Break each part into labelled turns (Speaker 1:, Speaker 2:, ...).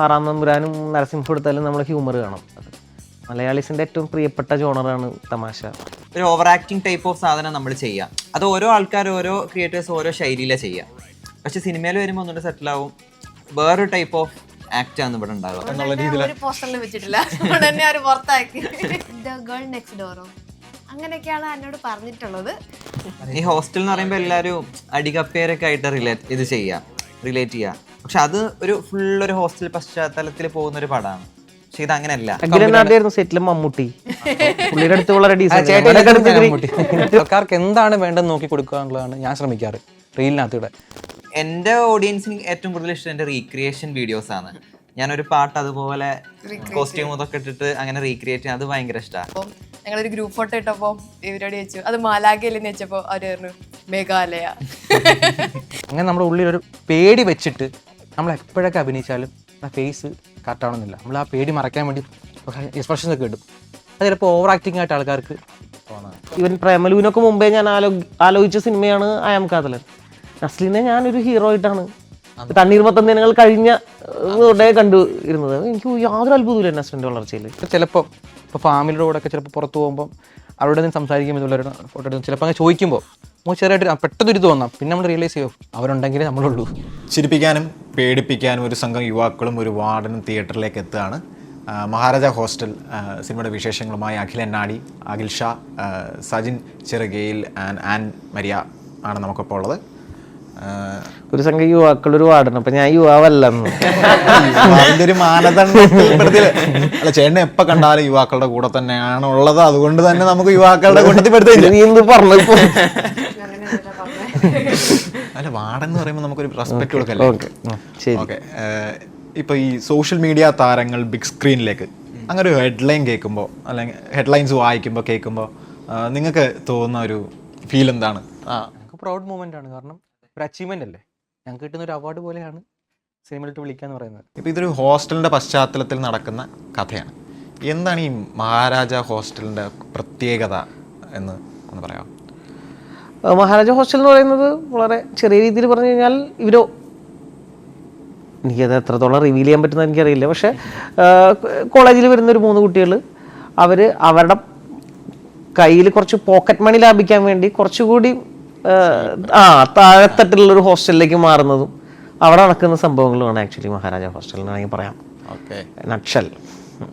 Speaker 1: ആറാം നമ്പുരാനും നരസിംഹം എടുത്താലും നമ്മൾ ഹ്യൂമർ കാണും. മലയാളീസിൻ്റെ ഏറ്റവും പ്രിയപ്പെട്ട ജോണറാണ് തമാശ.
Speaker 2: ഒരു ഓവർ ആക്ടിങ് ടൈപ്പ് ഓഫ് സാധനം നമ്മൾ ചെയ്യാം. അത് ഓരോ ആൾക്കാർ, ഓരോ ക്രിയേറ്റേഴ്സ് ഓരോ ശൈലിയിലാണ് ചെയ്യാം. പക്ഷെ സിനിമയിൽ വരുമ്പോൾ ഒന്നുകൂടെ സെറ്റിലാവും. വേറൊരു ടൈപ്പ് ഓഫ് ആക്ട് ആണ് ഇവിടെ ഉണ്ടാവുക എന്നുള്ള രീതിയിൽ
Speaker 3: അങ്ങനെയൊക്കെയാണ് എന്നോട് പറഞ്ഞിട്ടുള്ളത്.
Speaker 2: ഈ ഹോസ്റ്റൽ എന്ന് പറയുമ്പോൾ എല്ലാവരും അടികപ്പേരൊക്കെ ആയിട്ട് ഇത് ചെയ്യാം, റിലേറ്റ് ചെയ്യാം. പക്ഷെ അത് ഒരു ഫുള്ളൊരു ഹോസ്റ്റൽ പശ്ചാത്തലത്തിൽ പോകുന്ന ഒരു പടമാണ്. പക്ഷെ ഇത് അങ്ങനെയല്ല.
Speaker 1: സെറ്റിലും മമ്മൂട്ടി പുള്ളിയുടെ അടുത്ത് വളരെ
Speaker 4: ആൾക്കാർക്ക് എന്താണ് വേണ്ടത് നോക്കി കൊടുക്കുക എന്നുള്ളതാണ് ഞാൻ ശ്രമിക്കാറ് റീലിനകത്തൂടെ.
Speaker 2: എൻ്റെ ഓഡിയൻസിന് ഏറ്റവും കൂടുതൽ ഇഷ്ടം എൻ്റെ റീക്രിയേഷൻ വീഡിയോസ് ആണ്. ഞാനൊരു പാട്ട് അതുപോലെ കോസ്റ്റ്യൂം ഇതൊക്കെ ഇട്ടിട്ട് അങ്ങനെ റീക്രിയേറ്റ് ചെയ്യാൻ അത് ഭയങ്കര ഇഷ്ടമാണ്.
Speaker 3: ഞങ്ങളൊരു ഗ്രൂപ്പ് ഫോട്ടോ ഇട്ടപ്പോ ഇവരോട് ചോദിച്ചു അത് മാലാഖയിലെന്ന് വെച്ചപ്പോ അവര് പറഞ്ഞു മേഘാലയ.
Speaker 4: അങ്ങനെ നമ്മുടെ ഉള്ളിലൊരു പേടി വെച്ചിട്ട് നമ്മൾ എപ്പോഴൊക്കെ അഭിനയിച്ചാലും ആ ഫേസ് കറക്റ്റാവണമെന്നില്ല. നമ്മൾ ആ പേടി മറയ്ക്കാൻ വേണ്ടി എക്സ്പ്രഷൻസ് ഒക്കെ ഇടും. അത് ചിലപ്പോൾ ഓവർ ആക്ടിങ് ആയിട്ട് ആൾക്കാർക്ക്
Speaker 1: ഈവൻ പ്രേമലുവിനൊക്കെ മുമ്പേ ഞാൻ ആലോചിച്ച സിനിമയാണ് അയാം കാതലൻ. നസ്ലിനെ ഞാനൊരു ഹീറോ ആയിട്ടാണ് തണ്ണീർമത്തൻ ദിനങ്ങൾ കഴിഞ്ഞ കണ്ടു ഇരുന്നത്. എനിക്ക് യാതൊരു അത്ഭുതമില്ല നസ്ലിൻ്റെ വളർച്ചയിൽ.
Speaker 4: ചിലപ്പോൾ ഇപ്പോൾ ഫാമിലിയുടെ കൂടെ ഒക്കെ ചിലപ്പോൾ പുറത്ത് പോകുമ്പോൾ അവരോട് നിന്ന് സംസാരിക്കുമ്പോൾ ഫോട്ടോ എടുക്കും. ചിലപ്പോൾ അങ്ങനെ ചോദിക്കുമ്പോൾ ചെറിയായിട്ട് പെട്ടെന്ന് ഒരു തോന്നാം. പിന്നെ നമ്മൾ റിയലൈസ് ചെയ്യും അവരുണ്ടെങ്കിലേ നമ്മളുള്ളൂ.
Speaker 5: ചിരിപ്പിക്കാനും പേടിപ്പിക്കാനും ഒരു സംഘം യുവാക്കളും ഒരു വാർഡനും തിയേറ്ററിലേക്ക് എത്തുകയാണ്. മഹാരാജ ഹോസ്റ്റൽ സിനിമയുടെ വിശേഷങ്ങളുമായി അഖിലൻ നാടി, അഖിൽ ഷാ, സജിൻ ചെറുകയിൽ ആൻ മരിയ ആണ് നമുക്കിപ്പോൾ ഉള്ളത്.
Speaker 1: ഒരു സംഘം യുവാക്കൾ ഒരു വാർഡൻ. അപ്പൊ ഞാൻ യുവാവല്ലെന്ന്
Speaker 5: അതിൻ്റെ ഒരു മാനദണ്ഡത്തിൽ അല്ല, ചേട്ടനെ എപ്പോൾ കണ്ടാലും യുവാക്കളുടെ കൂടെ തന്നെയാണ് ഉള്ളത്. അതുകൊണ്ട് തന്നെ നമുക്ക് യുവാക്കളുടെ കൂട്ടത്തിൽ
Speaker 1: പറഞ്ഞു.
Speaker 5: അല്ല, വാർഡൻ എന്ന് പറയുമ്പോൾ നമുക്കൊരു റെസ്പെക്ട് കൊടുക്കല്ലേ. ഓക്കെ, ഇപ്പോൾ ഈ സോഷ്യൽ മീഡിയ താരങ്ങൾ ബിഗ് സ്ക്രീനിലേക്ക് അങ്ങനെ ഒരു ഹെഡ്ലൈൻ കേൾക്കുമ്പോൾ അല്ലെങ്കിൽ ഹെഡ്ലൈൻസ് വായിക്കുമ്പോൾ കേൾക്കുമ്പോൾ നിങ്ങൾക്ക് തോന്നുന്ന ഒരു ഫീൽ എന്താണ്?
Speaker 4: ഞങ്ങൾക്ക് പ്രൗഡ് മൂമെൻ്റ് ആണ്. കാരണം ഒരു അച്ചീവ്മെൻ്റ് അല്ലേ, ഞങ്ങൾക്ക് കിട്ടുന്ന ഒരു അവാർഡ് പോലെയാണ് സിനിമയിലിട്ട് വിളിക്കാന്ന് പറയുന്നത്.
Speaker 5: ഇപ്പോൾ ഇതൊരു ഹോസ്റ്റലിൻ്റെ പശ്ചാത്തലത്തിൽ നടക്കുന്ന കഥയാണ്. എന്താണ് ഈ മഹാരാജ ഹോസ്റ്റലിൻ്റെ പ്രത്യേകത എന്ന് ഒന്ന് പറയാം?
Speaker 1: മഹാരാജ ഹോസ്റ്റൽ എന്ന് പറയുന്നത് വളരെ ചെറിയ രീതിയിൽ പറഞ്ഞു കഴിഞ്ഞാൽ എനിക്കത് എത്രത്തോളം റിവീൽ ചെയ്യാൻ പറ്റുന്ന എനിക്കറിയില്ല. പക്ഷേ കോളേജിൽ വരുന്നൊരു 3 കുട്ടികൾ അവരുടെ കയ്യിൽ കുറച്ച് പോക്കറ്റ് മണി ലാഭിക്കാൻ വേണ്ടി കുറച്ചുകൂടി താഴെത്തട്ടിലുള്ളൊരു ഹോസ്റ്റലിലേക്ക് മാറുന്നതും അവിടെ നടക്കുന്ന സംഭവങ്ങളുമാണ് ആക്ച്വലി മഹാരാജ ഹോസ്റ്റൽ എന്ന് വേണമെങ്കിൽ പറയാം.
Speaker 5: ഓക്കെ,
Speaker 1: നട്ഷൽ.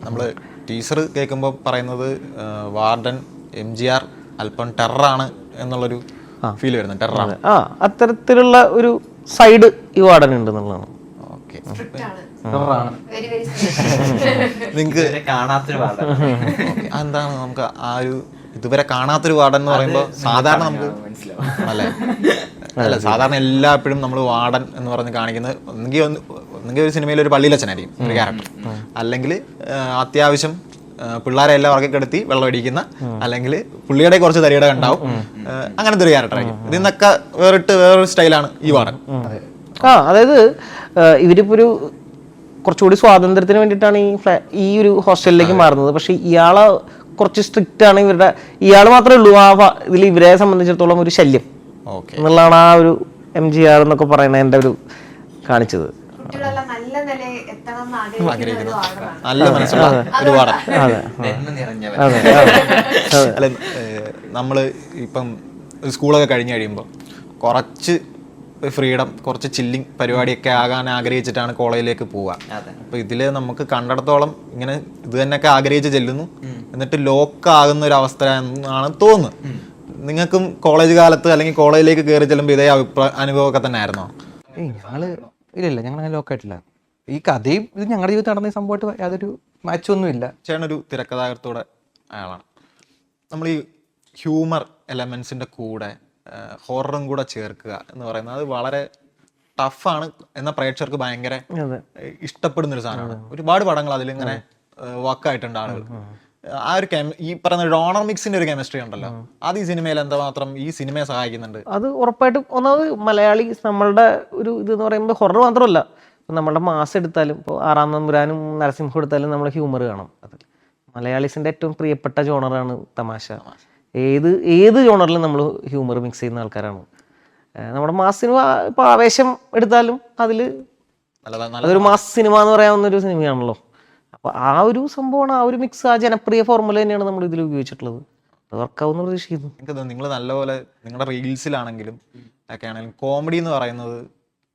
Speaker 5: നമ്മൾ ടീച്ചർ കേൾക്കുമ്പോൾ പറയുന്നത് വാർഡൻ MGR അല്പം ടെററാണ് എന്നുള്ളൊരു ഫീൽ വരുന്നത്. ടെററാണ്,
Speaker 1: അത്തരത്തിലുള്ള ഒരു സൈഡ് ഈ വാർഡൻ ഉണ്ട് എന്നുള്ളതാണ്.
Speaker 5: ഓക്കെ,
Speaker 2: നിങ്ങൾക്ക് കാണാത്തൊരു വാർഡൻ
Speaker 5: എന്താണ് നമുക്ക് ആ ഒരു ഇതുവരെ കാണാത്തൊരു വാർഡൻ എന്ന് പറയുമ്പോൾ സാധാരണ നമുക്ക് അല്ലേ, അല്ല സാധാരണ എല്ലായ്പ്പോഴും നമ്മൾ വാർഡൻ എന്ന് പറഞ്ഞ് കാണിക്കുന്നത് ഒന്നെങ്കിൽ ഒരു സിനിമയിൽ ഒരു പള്ളിയിലച്ഛനായിരിക്കും ഒരു ക്യാരക്ടർ, അല്ലെങ്കിൽ അത്യാവശ്യം പിള്ളേരെ എല്ലാം ഉറക്കി കിടത്തി വെള്ളം അടിക്കുന്ന, അല്ലെങ്കിൽ പുള്ളിയുടെ കുറച്ച് തരിയുടെ ഉണ്ടാവും, അങ്ങനത്തെ ഒരു ക്യാരക്ടറായിരിക്കും. ഇതിൽ നിന്നൊക്കെ വേറൊരു സ്റ്റൈലാണ് ഈ വാർഡൻ.
Speaker 1: അതായത് ഇവരിപ്പോ ഒരു കുറച്ചുകൂടി സ്വാതന്ത്ര്യത്തിന് വേണ്ടിയിട്ടാണ് ഈ ഒരു ഹോസ്റ്റലിലേക്ക് മാറുന്നത്. പക്ഷെ ഇയാളെ കുറച്ച് സ്ട്രിക്റ്റ് ആണ്. ഇയാൾ മാത്രമേ ഉള്ളൂ ഇതിൽ ഇവരെ സംബന്ധിച്ചിടത്തോളം ഒരു ശല്യം എന്നുള്ളതാണ് ആ ഒരു MGR എന്നൊക്കെ പറയുന്നത് എൻ്റെ ഒരു കാണിച്ചത്.
Speaker 5: നല്ല മനസ്സുള്ള ഒരു വാർഡൻ. അല്ല, നമ്മള് ഇപ്പം സ്കൂളൊക്കെ കഴിഞ്ഞ് കഴിയുമ്പോൾ കുറച്ച് ഫ്രീഡം, കുറച്ച് ചില്ലിങ് പരിപാടിയൊക്കെ ആകാൻ ആഗ്രഹിച്ചിട്ടാണ് കോളേജിലേക്ക് പോവുക. അപ്പോൾ ഇതിൽ നമുക്ക് കണ്ടിടത്തോളം ഇങ്ങനെ ഇത് തന്നെയൊക്കെ ആഗ്രഹിച്ച് ചെല്ലുന്നു, എന്നിട്ട് ലോക്കാകുന്ന ഒരു അവസ്ഥ എന്നാണ് തോന്നുന്നത്. നിങ്ങൾക്കും കോളേജ് കാലത്ത് അല്ലെങ്കിൽ കോളേജിലേക്ക് കയറി ചെല്ലുമ്പോൾ ഇതേ അനുഭവമൊക്കെ തന്നെ ആയിരുന്നോ?
Speaker 4: ഇല്ല, ഞങ്ങൾ അങ്ങനെ ലോക്കായിട്ടില്ല. ഈ കഥയും ഇത് ഞങ്ങളുടെ ജീവിതത്തിൽ നടന്ന സംഭവമായിട്ട് യാതൊരു മാച്ചൊന്നുമില്ല.
Speaker 5: ചേട്ടനൊരു തിരക്കഥാകൃത്തോടെ ആളാണ്. നമ്മൾ ഈ ഹ്യൂമർ എലമെൻസിൻ്റെ കൂടെ ഹൊററും കൂടെ ചേർക്കുക എന്ന് പറയുന്നത് അത് വളരെ ടഫാണ്. എന്നാൽ പ്രേക്ഷകർക്ക് ഭയങ്കര ഇഷ്ടപ്പെടുന്നൊരു സാധനമാണ്. ഒരുപാട് പടങ്ങൾ അതിലിങ്ങനെ വർക്കായിട്ടുണ്ട് ആളുകൾ. ആ ഒരു ഈ പറയുന്ന ഡോണർ മിക്സിന്റെ ഒരു കെമിസ്ട്രി ഉണ്ടല്ലോ, അത് ഈ സിനിമയിൽ എന്തുമാത്രം ഈ സിനിമയെ സഹായിക്കുന്നുണ്ട്?
Speaker 1: അത് ഉറപ്പായിട്ടും ഒന്നാമത് മലയാളി നമ്മളുടെ ഒരു ഇതെന്ന് പറയുമ്പോൾ ഹൊറർ മാത്രമല്ല, നമ്മളുടെ മാസ് എടുത്താലും ഇപ്പോൾ ആറാം നമ്പുരാനും നരസിംഹം എടുത്താലും നമ്മൾ ഹ്യൂമർ കാണും. അതിൽ മലയാളീസിൻ്റെ ഏറ്റവും പ്രിയപ്പെട്ട ജോണറാണ് തമാശ. ഏത് ജോണറിലും നമ്മൾ ഹ്യൂമർ മിക്സ് ചെയ്യുന്ന ആൾക്കാരാണ്. നമ്മുടെ മാസിന് ഇപ്പോൾ ആവേശം എടുത്താലും അതിൽ അതൊരു മാസ് സിനിമ എന്ന് പറയാവുന്ന ഒരു സിനിമയാണല്ലോ. അപ്പോൾ ആ ഒരു സംഭവമാണ്, ആ ഒരു മിക്സ്, ആ ജനപ്രിയ ഫോർമുല തന്നെയാണ് നമ്മൾ ഇതിൽ ഉപയോഗിച്ചിട്ടുള്ളത്. അത് വർക്കാവുന്ന പ്രതീക്ഷിക്കുന്നു.
Speaker 5: എനിക്ക് തോന്നുന്നു നിങ്ങൾ നല്ലപോലെ നിങ്ങളുടെ റീൽസിലാണെങ്കിലും ഒക്കെ ആണെങ്കിലും കോമഡി എന്ന് പറയുന്നത്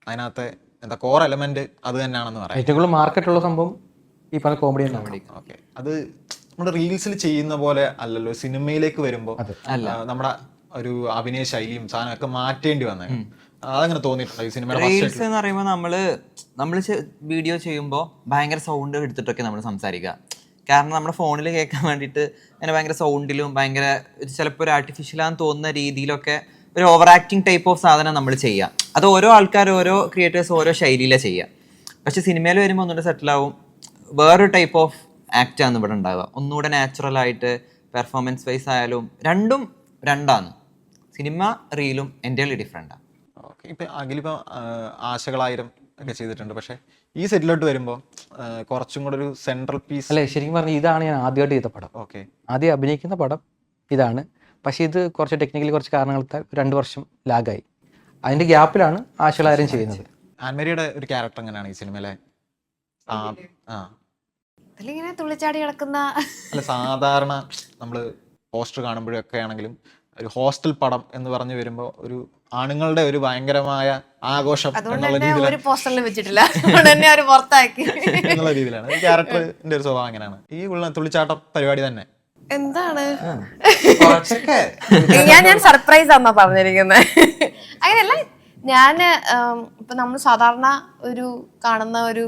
Speaker 5: അതിനകത്തെ എന്താ കോർ എലമെന്റ് അത് തന്നെയാണെന്ന് പറയാം.
Speaker 4: ഏറ്റവും കൂടുതൽ മാർക്കറ്റുള്ള സംഭവം ഈ പറഞ്ഞ കോമഡി തന്നെയാണ്.
Speaker 5: ഓക്കെ, അത് നമ്മുടെ റീൽസിൽ ചെയ്യുന്ന പോലെ അല്ലല്ലോ സിനിമയിലേക്ക് വരുമ്പോൾ നമ്മുടെ ഒരു അഭിനയ ശൈലിയും സാധനമൊക്കെ മാറ്റേണ്ടി വന്നത്. അതങ്ങനെ തോന്നിയിട്ടുണ്ടോ ഈ സിനിമയുടെ
Speaker 2: റീൽസ് എന്ന് പറയുമ്പോൾ നമ്മള് വീഡിയോ ചെയ്യുമ്പോൾ ഭയങ്കര സൗണ്ട് എടുത്തിട്ടൊക്കെ നമ്മൾ സംസാരിക്കുക. കാരണം നമ്മുടെ ഫോണിൽ കേൾക്കാൻ വേണ്ടിയിട്ട് അങ്ങനെ ഭയങ്കര സൗണ്ടിലും ഭയങ്കര ചിലപ്പോൾ ഒരു ആർട്ടിഫിഷ്യലാന്ന് തോന്നുന്ന രീതിയിലൊക്കെ ഒരു ഓവർ ആക്ടിങ് ടൈപ്പ് ഓഫ് സാധനം നമ്മൾ ചെയ്യുക. അത് ഓരോ ആൾക്കാർ, ഓരോ ക്രിയേറ്റേഴ്സ് ഓരോ ശൈലിയിലാണ് ചെയ്യുക. പക്ഷെ സിനിമയിൽ വരുമ്പോൾ ഒന്നുകൂടെ സെറ്റിലാവും, വേറൊരു ടൈപ്പ് ഓഫ് ആക്റ്റാണ് ഇവിടെ ഉണ്ടാവുക. ഒന്നുകൂടെ നാച്ചുറൽ ആയിട്ട് പെർഫോമൻസ് വൈസ് ആയാലും രണ്ടും രണ്ടാണ്. സിനിമ റീലും എൻ്റയർലി ഡിഫറെൻറ്റാണ്.
Speaker 5: ഓക്കെ, ഇപ്പം അഖിലിപ്പം ആശകളായിരം ഒക്കെ ചെയ്തിട്ടുണ്ട്. പക്ഷെ ഈ സെറ്റിലോട്ട് വരുമ്പോൾ കുറച്ചും കൂടെ ഒരു സെൻട്രൽ പീസ്
Speaker 4: അല്ലേ? ശരിക്കും പറഞ്ഞാൽ ഇതാണ് ഞാൻ ആദ്യമായിട്ട് ചെയ്ത പടം.
Speaker 5: ഓക്കെ,
Speaker 4: ആദ്യം അഭിനയിക്കുന്ന പടം ഇതാണ്. പക്ഷേ ഇത് കുറച്ച് ടെക്നിക്കലി കുറച്ച് കാരണങ്ങളാൽ 2 വർഷം ലാഗായി. അതിൻ്റെ ഗ്യാപ്പിലാണ് ആശകളായിരം ചെയ്യുന്നത്.
Speaker 5: ആൻമരിയുടെ ഒരു ക്യാരക്ടർ എങ്ങനെയാണ് ഈ സിനിമയിലെ?
Speaker 3: അതിലിങ്ങനെ തുള്ളിച്ചാടി കിടക്കുന്ന
Speaker 5: അല്ല, സാധാരണ നമ്മൾ പോസ്റ്റർ കാണുമ്പോഴൊക്കെ ആണെങ്കിലും ഒരു ഹോസ്റ്റൽ പടം എന്ന് പറഞ്ഞു വരുമ്പോൾ ഒരു ആണുങ്ങളുടെ ഒരു ഭയങ്കരമായ ആഘോഷം
Speaker 3: അതുകൊണ്ട് തന്നെ ഒരു പോസ്റ്ററിൽ വെച്ചിട്ടില്ല, അതുകൊണ്ട് തന്നെ അവർ പുറത്താക്കി
Speaker 5: എന്നുള്ള രീതിയിലാണ് ഈ ക്യാരക്ടറിന്റെ ഒരു സ്വഭാവം. അങ്ങനെയാണ് ഈ തുള്ളിച്ചാട്ട പരിപാടി തന്നെ.
Speaker 3: എന്താണ് ഞാൻ സർപ്രൈസ് ആണെന്നാ പറഞ്ഞിരിക്കുന്നത്. അങ്ങനെയല്ല, ഞാന് ഇപ്പൊ നമ്മൾ സാധാരണ ഒരു കാണുന്ന ഒരു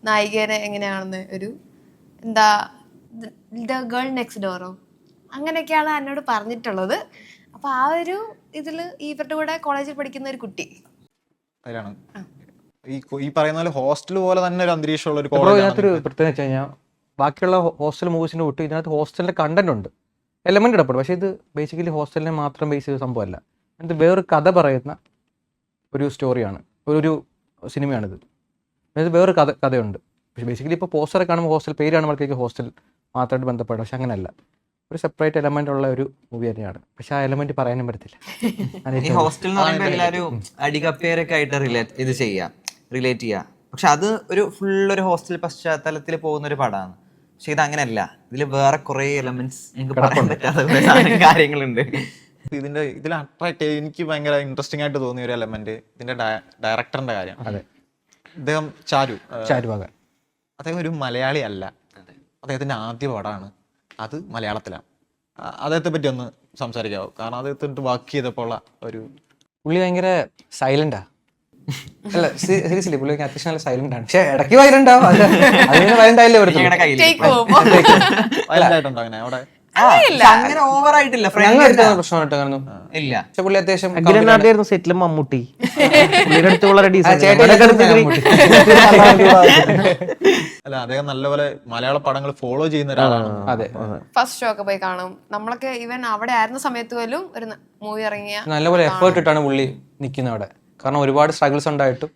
Speaker 3: നായികനെ എങ്ങനെയാണെന്ന് ഒരു എന്താ ദ ഗേൾ നെക്സ്റ്റ് ഡോറോ അങ്ങനെയൊക്കെയാണ് എന്നോട് പറഞ്ഞിട്ടുള്ളത്. അപ്പൊ ആ ഒരു ഇതില് ഇവരുടെ കൂടെ കോളേജിൽ പഠിക്കുന്ന ഒരു കുട്ടി
Speaker 5: അതിലാണ് ഈ പറയുന്ന പോലെ ഹോസ്റ്റൽ പോലെ തന്നെ ഒരു അന്തരീക്ഷമുള്ള ഒരു
Speaker 4: ഇതിനകത്തൊരു പ്രത്യേകത വെച്ച് കഴിഞ്ഞാൽ ബാക്കിയുള്ള ഹോസ്റ്റൽ മൂവീസിൻ്റെ വിട്ട് ഇതിനകത്ത് ഹോസ്റ്റലിൻ്റെ കണ്ടന്റ് ഉണ്ട്, എലമെന്റ് ഇടപെടും. പക്ഷേ ഇത് ബേസിക്കലി ഹോസ്റ്റലിനെ മാത്രം ബേസ് ചെയ്ത സംഭവമല്ല. ഇത് വേറൊരു കഥ പറയുന്ന ഒരു സ്റ്റോറിയാണ്, ഒരു സിനിമയാണിത്. അതായത് വേറൊരു കഥയുണ്ട്. പക്ഷേ ബേസിക്കലി ഇപ്പോൾ പോസ്റ്ററെ കാണുമ്പോൾ ഹോസ്റ്റൽ പേര് കാണുമ്പോഴേക്ക് ഹോസ്റ്റൽ മാത്രമായിട്ട് ബന്ധപ്പെടും. പക്ഷെ അങ്ങനെയല്ല, ഒരു സെപ്പറേറ്റ് എലമെന്റ് ഉള്ള ഒരു മൂവി തന്നെയാണ്. പക്ഷെ ആ എലമെന്റ് പറയാനും പറ്റത്തില്ല.
Speaker 2: ഈ ഹോസ്റ്റൽ എന്ന് പറയുമ്പോൾ എല്ലാവരും അടികപ്പേരൊക്കെ ആയിട്ട് റിലേറ്റ് ചെയ്യാം. പക്ഷെ അത് ഒരു ഫുള്ളൊരു ഹോസ്റ്റൽ പശ്ചാത്തലത്തിൽ പോകുന്ന ഒരു പടമാണ്. പക്ഷെ ഇത് അങ്ങനെയല്ല, ഇതിൽ വേറെ കുറെ എലമെന്റ്സ് നിങ്ങൾക്ക് പറയാൻ പറ്റാത്ത കാര്യങ്ങളുണ്ട്.
Speaker 5: ഇതിൽ അട്രാക്ട് എനിക്ക് ഭയങ്കര ഇൻട്രസ്റ്റിംഗ് ആയിട്ട് തോന്നിയ ഒരു എലമെന്റ് ഇതിന്റെ ഡയറക്ടറിന്റെ കാര്യമാണ്.
Speaker 4: അതെ,
Speaker 5: അദ്ദേഹം ചാരുവാകൻ. അദ്ദേഹം ഒരു മലയാളി അല്ല, അദ്ദേഹത്തിന്റെ ആദ്യ പടമാണ്, അത് മലയാളത്തിലാണ്. അദ്ദേഹത്തെ പറ്റി ഒന്ന് സംസാരിക്കാവോ? കാരണം അദ്ദേഹത്തിട്ട് വർക്ക് ചെയ്തപ്പോൾ ഉള്ള ഒരു
Speaker 4: പുള്ളി ഭയങ്കര സൈലന്റാ. അല്ല, സീരിയസ്ലി പുള്ളി അത്യാവശ്യം നല്ല സൈലന്റ് ആണ്. പക്ഷെ ഇടയ്ക്ക് വയലന്റ് ആവും. അതിന് വയലന്റ് ആയില്ലേ
Speaker 5: വയലന്റായിട്ടുണ്ടോ അങ്ങനെ അവിടെ?
Speaker 2: അങ്ങനെ ഓവർ ആയിട്ടില്ല,
Speaker 4: പ്രശ്നമായിട്ട് കാണുന്നു
Speaker 2: ഇല്ല.
Speaker 4: പക്ഷെ പുള്ളി അത്യാവശ്യം
Speaker 1: അഖിലനാട്ടിയായിരുന്നു സെറ്റിലും മമ്മൂട്ടി. പുള്ളിയുടെ അടുത്തുള്ള
Speaker 5: അല്ല, അദ്ദേഹം നല്ലപോലെ മലയാള പടങ്ങൾ ഫോളോ ചെയ്യുന്ന ഒരാളാണ്.
Speaker 4: അതെ,
Speaker 3: ഫസ്റ്റ് ഷോ ഒക്കെ പോയി കാണും. നമ്മളൊക്കെ ഈവൻ അവിടെ ആയിരുന്ന സമയത്ത് പോലും ഒരു മൂവി ഇറങ്ങിയ
Speaker 4: നല്ലപോലെ എഫേർട്ട് ഇട്ടാണ് പുള്ളി നിൽക്കുന്നത് അവിടെ. കാരണം ഒരുപാട് സ്ട്രഗിൾസ് ഉണ്ടായിട്ടും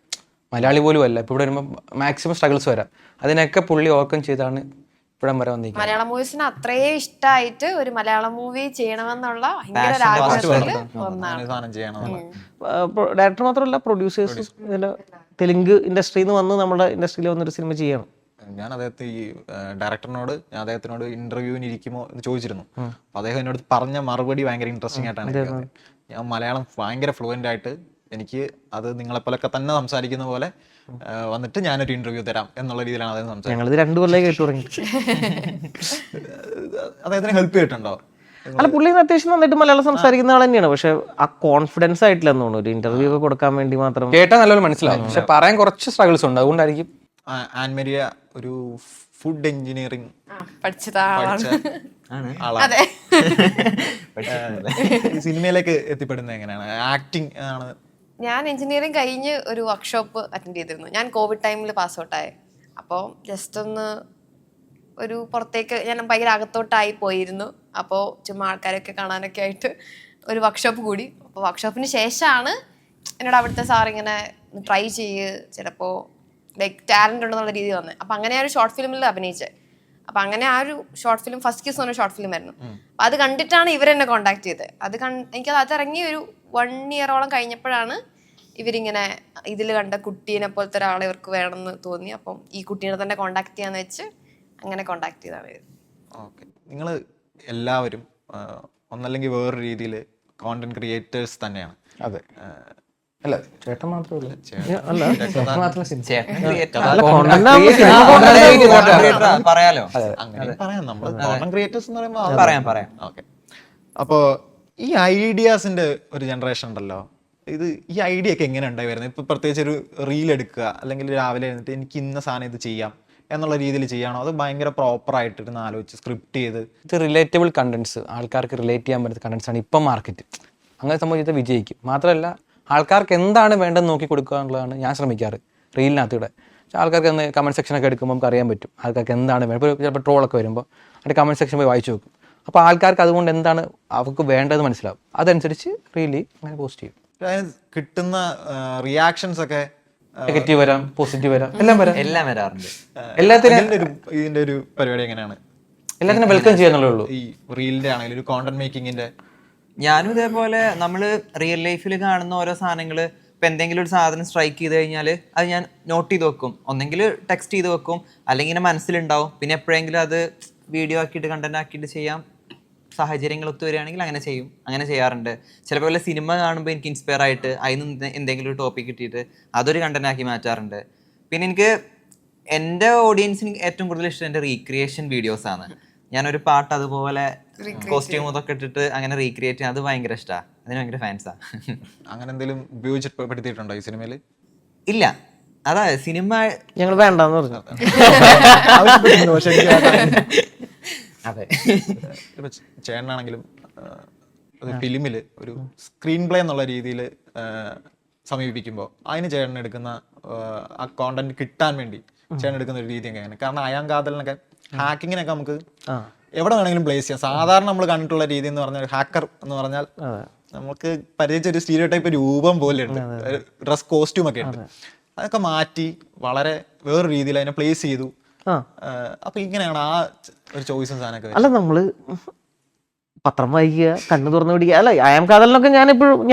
Speaker 4: മലയാളി പോലും അല്ല, ഇപ്പോൾ ഇവിടെ വരുമ്പോൾ മാക്സിമം സ്ട്രഗിൾസ് വരാം, അതിനൊക്കെ പുള്ളി ഓവർകം ചെയ്താണ് ഇപ്പോഴും വരെ വന്നിരിക്കുന്നത്.
Speaker 3: മലയാളം മൂവീസിന് അത്രയും ഇഷ്ടമായിട്ട് ഒരു മലയാളം മൂവി ചെയ്യണമെന്നുള്ള ഭയങ്കര ഒരു ആഗ്രഹത്തില് ഒന്നാണ്.
Speaker 1: ഡയറക്ടർ മാത്രമല്ല പ്രൊഡ്യൂസേഴ്സ് തെലുങ്ക് ഇൻഡസ്ട്രിയിൽ നിന്ന് വന്ന് നമ്മുടെ ഇൻഡസ്ട്രിയിൽ വന്നൊരു സിനിമ ചെയ്യണം.
Speaker 5: ഞാൻ അദ്ദേഹത്തെ ഈ ഡയറക്ടറിനോട് ഞാൻ അദ്ദേഹത്തിനോട് ഇന്റർവ്യൂവിന് ഇരിക്കുമോ എന്ന് ചോദിച്ചിരുന്നു. അപ്പൊ അദ്ദേഹം എന്നോട് പറഞ്ഞ മറുപടി ഭയങ്കര ഇൻട്രസ്റ്റിംഗ് ആയിട്ടാണ്. ഞാൻ മലയാളം ഭയങ്കര ഫ്ലുവൻ്റ് ആയിട്ട് എനിക്ക് അത് നിങ്ങളെപ്പോലൊക്കെ തന്നെ സംസാരിക്കുന്ന പോലെ വന്നിട്ട് ഞാനൊരു ഇന്റർവ്യൂ തരാം എന്നുള്ള രീതിയിലാണ് അദ്ദേഹം സംസാരിച്ചത്.
Speaker 1: ഞങ്ങളിത് 2 കൊല്ലം കേട്ടു തുടങ്ങി.
Speaker 5: അദ്ദേഹത്തിന് ഹെൽപ്പ് ചെയ്തിട്ടുണ്ടോ?
Speaker 1: അല്ല, പുള്ളി അത്യാവശ്യം നന്നായിട്ട് മലയാളം സംസാരിക്കുന്ന ആൾ തന്നെയാണ്. പക്ഷെ ആ കോൺഫിഡൻസ് ആയിട്ടില്ലെന്ന് തോന്നുന്നു, ഒരു ഇന്റർവ്യൂ ഒക്കെ കൊടുക്കാൻ വേണ്ടി മാത്രം.
Speaker 4: കേട്ടാൽ നല്ലപോലെ മനസ്സിലാവും, പക്ഷെ പറയാൻ കുറച്ച് സ്ട്രഗിൾസ് ഉണ്ട്. അതുകൊണ്ടായിരിക്കും.
Speaker 5: ആൻമരിയ ഒരു ഫുഡ് എഞ്ചിനീയറിംഗ് പഠിച്ച ആളാണ്. സിനിമയിലേക്ക് എത്തിപ്പെടുന്നത് എങ്ങനെയാണ്? ആക്ടിങ് ആണ്.
Speaker 3: ഞാൻ എഞ്ചിനീയറിംഗ് കഴിഞ്ഞ് ഒരു വർക്ക്ഷോപ്പ് അറ്റൻഡ് ചെയ്തിരുന്നു. ഞാൻ കോവിഡ് ടൈമിൽ പാസ് ഔട്ടായി. അപ്പോൾ ജസ്റ്റ് ഒന്ന് ഒരു പുറത്തേക്ക് ഞാൻ ഭയങ്കര അകത്തോട്ടായി പോയിരുന്നു. അപ്പോൾ ചുമ്മാ ആൾക്കാരൊക്കെ കാണാനൊക്കെ ആയിട്ട് ഒരു വർക്ക്ഷോപ്പ് കൂടി. അപ്പോൾ വർക്ക്ഷോപ്പിന് ശേഷമാണ് എന്നോട് അവിടുത്തെ സാർ ഇങ്ങനെ ട്രൈ ചെയ്യ്, ചിലപ്പോൾ ലൈക്ക് ടാലൻ്റ് ഉണ്ടെന്നുള്ള രീതി വന്നത്. അപ്പം അങ്ങനെ ആ ഒരു ഷോർട്ട് ഫിലിമിൽ അഭിനയിച്ചത്. അപ്പം അങ്ങനെ ആ ഒരു ഷോർട്ട് ഫിലിം ഫസ്റ്റ് കിസ് പറഞ്ഞ ഷോർട്ട് ഫിലിം ആയിരുന്നു. അപ്പം അത് കണ്ടിട്ടാണ് ഇവരെന്നെ കോൺടാക്ട് ചെയ്തത്. എനിക്കത് ഇറങ്ങി ഒരു 1 ഇയറോളം കഴിഞ്ഞപ്പോഴാണ് ഇവരിങ്ങനെ ഇതിൽ കണ്ട കുട്ടീനെ പോലത്തെ ഒരാളെ ഇവർക്ക് വേണമെന്ന് തോന്നി. അപ്പം ഈ കുട്ടീനെ തന്നെ കോണ്ടാക്ട് ചെയ്യാന്ന് വെച്ച് അങ്ങനെ കോണ്ടാക്ട് ചെയ്താണ് ഇത്.
Speaker 5: ഓക്കെ, നിങ്ങൾ എല്ലാവരും ഒന്നല്ലെങ്കിൽ വേറൊരു രീതിയിൽ കോണ്ടന്റ് ക്രിയേറ്റേഴ്സ് തന്നെയാണ്.
Speaker 4: അതെ. അല്ല ചേട്ടൻ മാത്രമല്ല,
Speaker 2: പറയാലോ.
Speaker 5: അങ്ങനെ പറയാം, നമ്മൾ കോണ്ടന്റ് ക്രിയേറ്റേഴ്സ് എന്ന് പറയുമ്പോൾ
Speaker 2: പറയാം.
Speaker 5: ഓക്കെ, അപ്പോൾ ഈ ഐഡിയാസിന്റെ ഒരു ജനറേഷൻ ഉണ്ടല്ലോ, ഇത് ഈ ഐഡിയ ഒക്കെ എങ്ങനെ ഉണ്ടായി വരുന്നത്? ഇപ്പൊ പ്രത്യേകിച്ച് ഒരു റീൽ എടുക്കുക, അല്ലെങ്കിൽ രാവിലെ എഴുന്നിട്ട് എനിക്ക് ഇന്ന സാധനം ഇത് ചെയ്യാം എന്നുള്ള രീതിയിൽ ചെയ്യാണോ, അത് ഭയങ്കര പ്രോപ്പർ ആയിട്ട് ഇരുന്ന് ആലോചിച്ച് സ്ക്രിപ്റ്റ് ചെയ്ത്?
Speaker 4: ഇത് റിലേറ്റബിൾ കണ്ടന്റ്സ്, ആൾക്കാർക്ക് റിലേറ്റ് ചെയ്യാൻ പറ്റുന്ന കണ്ടന്റ്സ് ആണ് ഇപ്പം മാർക്കറ്റ്. അങ്ങനെ സംഭവിച്ചത് വിജയിക്കും. മാത്രമല്ല ആൾക്കാർക്ക് എന്താണ് വേണ്ടതെന്ന് നോക്കി കൊടുക്കുക എന്നുള്ളതാണ് ഞാൻ ശ്രമിക്കാറ് റീലിനകത്തൂടെ. ആൾക്കാർക്ക് ഒന്ന് കമൻറ്റ് സെക്ഷനൊക്കെ എടുക്കുമ്പോൾ നമുക്ക് അറിയാൻ പറ്റും ആൾക്കാർക്ക് എന്താണ് വേണ്ടത്. ഇപ്പോൾ ചിലപ്പോൾ ട്രോളൊക്കെ വരുമ്പോൾ അതിൻ്റെ കമൻറ്റ് സെക്ഷൻ പോയി വായിച്ചു നോക്കും. അപ്പോൾ ആൾക്കാർക്ക് അതുകൊണ്ട് എന്താണ് അവർക്ക് വേണ്ടതെന്ന് മനസ്സിലാവും. അതനുസരിച്ച് റീലി അങ്ങനെ പോസ്റ്റ് ചെയ്യും.
Speaker 5: കിട്ടുന്ന റിയാക്ഷൻസ് ഒക്കെ
Speaker 4: നെഗറ്റീവ് വരാം, പോസിറ്റീവ് വരാം, എല്ലാം
Speaker 2: വരാറുണ്ട്.
Speaker 4: എല്ലാത്തിനും
Speaker 5: ഇതിന്റെ ഒരു പരിപാടി എങ്ങനെയാണ്?
Speaker 4: എല്ലാത്തിനും വെൽക്കം ചെയ്യാന്നുള്ളേ ഉള്ളൂ.
Speaker 5: ഈ റീലിന്റെ ആണെങ്കിലും ഒരു കോണ്ടന്റ് മേക്കിങ്ങിന്റെ
Speaker 2: ഞാനും ഇതേപോലെ നമ്മൾ റിയൽ ലൈഫിൽ കാണുന്ന ഓരോ സാധനങ്ങൾ, ഇപ്പം എന്തെങ്കിലും ഒരു സാധനം സ്ട്രൈക്ക് ചെയ്ത് കഴിഞ്ഞാൽ അത് ഞാൻ നോട്ട് ചെയ്ത് വെക്കും. ഒന്നെങ്കിൽ ടെക്സ്റ്റ് ചെയ്ത് വെക്കും, അല്ലെങ്കിൽ ഇങ്ങനെ മനസ്സിലുണ്ടാവും. പിന്നെ എപ്പോഴെങ്കിലും അത് വീഡിയോ ആക്കിയിട്ട് കണ്ടന്റ് ആക്കിയിട്ട് ചെയ്യാം, സാഹചര്യങ്ങൾ ഒത്തു വരികയാണെങ്കിൽ അങ്ങനെ ചെയ്യാറുണ്ട്. ചിലപ്പോൾ വല്ല സിനിമ കാണുമ്പോൾ എനിക്ക് ഇൻസ്പയർ ആയിട്ട് അതിന് എന്തെങ്കിലും ഒരു ടോപ്പിക് കിട്ടിയിട്ട് അതൊരു കണ്ടന്റ് ആക്കി മാറ്റാറുണ്ട്. പിന്നെ എനിക്ക് എൻ്റെ ഓഡിയൻസിന് ഏറ്റവും കൂടുതൽ ഇഷ്ടം എൻ്റെ റീക്രിയേഷൻ വീഡിയോസാണ്. ഞാനൊരു പാട്ട് അതുപോലെ കോസ്റ്റ്യൂം ഇതൊക്കെ ഇട്ടിട്ട് അങ്ങനെ റീക്രിയേറ്റ് ചെയ്യാൻ അത് ഭയങ്കര ഇഷ്ടമാണ്. അതിന് ഭയങ്കര ഫാൻസാ. അങ്ങനെ
Speaker 5: എന്തെങ്കിലും ഉപയോഗപ്പെടുത്തിയിട്ടുണ്ടോ ഈ സിനിമയിൽ?
Speaker 2: ഇല്ല, അതായത് സിനിമ
Speaker 1: ഞങ്ങൾ വേണ്ടെന്ന് പറഞ്ഞു.
Speaker 2: അതെ,
Speaker 5: ഇപ്പൊ ചേട്ടനാണെങ്കിലും ഒരു ഫിലിമിൽ ഒരു സ്ക്രീൻ പ്ലേ എന്നുള്ള രീതിയിൽ സമീപിക്കുമ്പോൾ അതിന് ചേട്ടൻ എടുക്കുന്ന ആ കോണ്ടന്റ് കിട്ടാൻ വേണ്ടി ചേട്ടൻ എടുക്കുന്ന ഒരു രീതി എങ്ങനെയാണ്? കാരണം അയാം കാതലിനൊക്കെ ഹാക്കിങ്ങിനൊക്കെ നമുക്ക് എവിടെ വേണമെങ്കിലും പ്ലേസ് ചെയ്യാം. സാധാരണ നമ്മൾ കണ്ടിട്ടുള്ള രീതി എന്ന് പറഞ്ഞാൽ ഹാക്കർ എന്ന് പറഞ്ഞാൽ നമുക്ക് പരിചയിച്ച ഒരു സ്റ്റീരിയോ ടൈപ്പ് രൂപം പോലെ ഉണ്ട്, ഡ്രസ് കോസ്റ്റ്യൂം ഒക്കെ ഉണ്ട്. അതൊക്കെ മാറ്റി വളരെ വേറൊരു രീതിയിൽ അതിനെ പ്ലേസ് ചെയ്തു. അപ്പൊ ഇങ്ങനെയാണ് ആ ഒരു ചോയ്സും സാധനമൊക്കെ.
Speaker 1: അല്ല, നമ്മള് പത്രം വായിക്കുക, കണ്ണു തുറന്നു പിടിക്കുക. അല്ല, അയാം കാതലിനൊക്കെ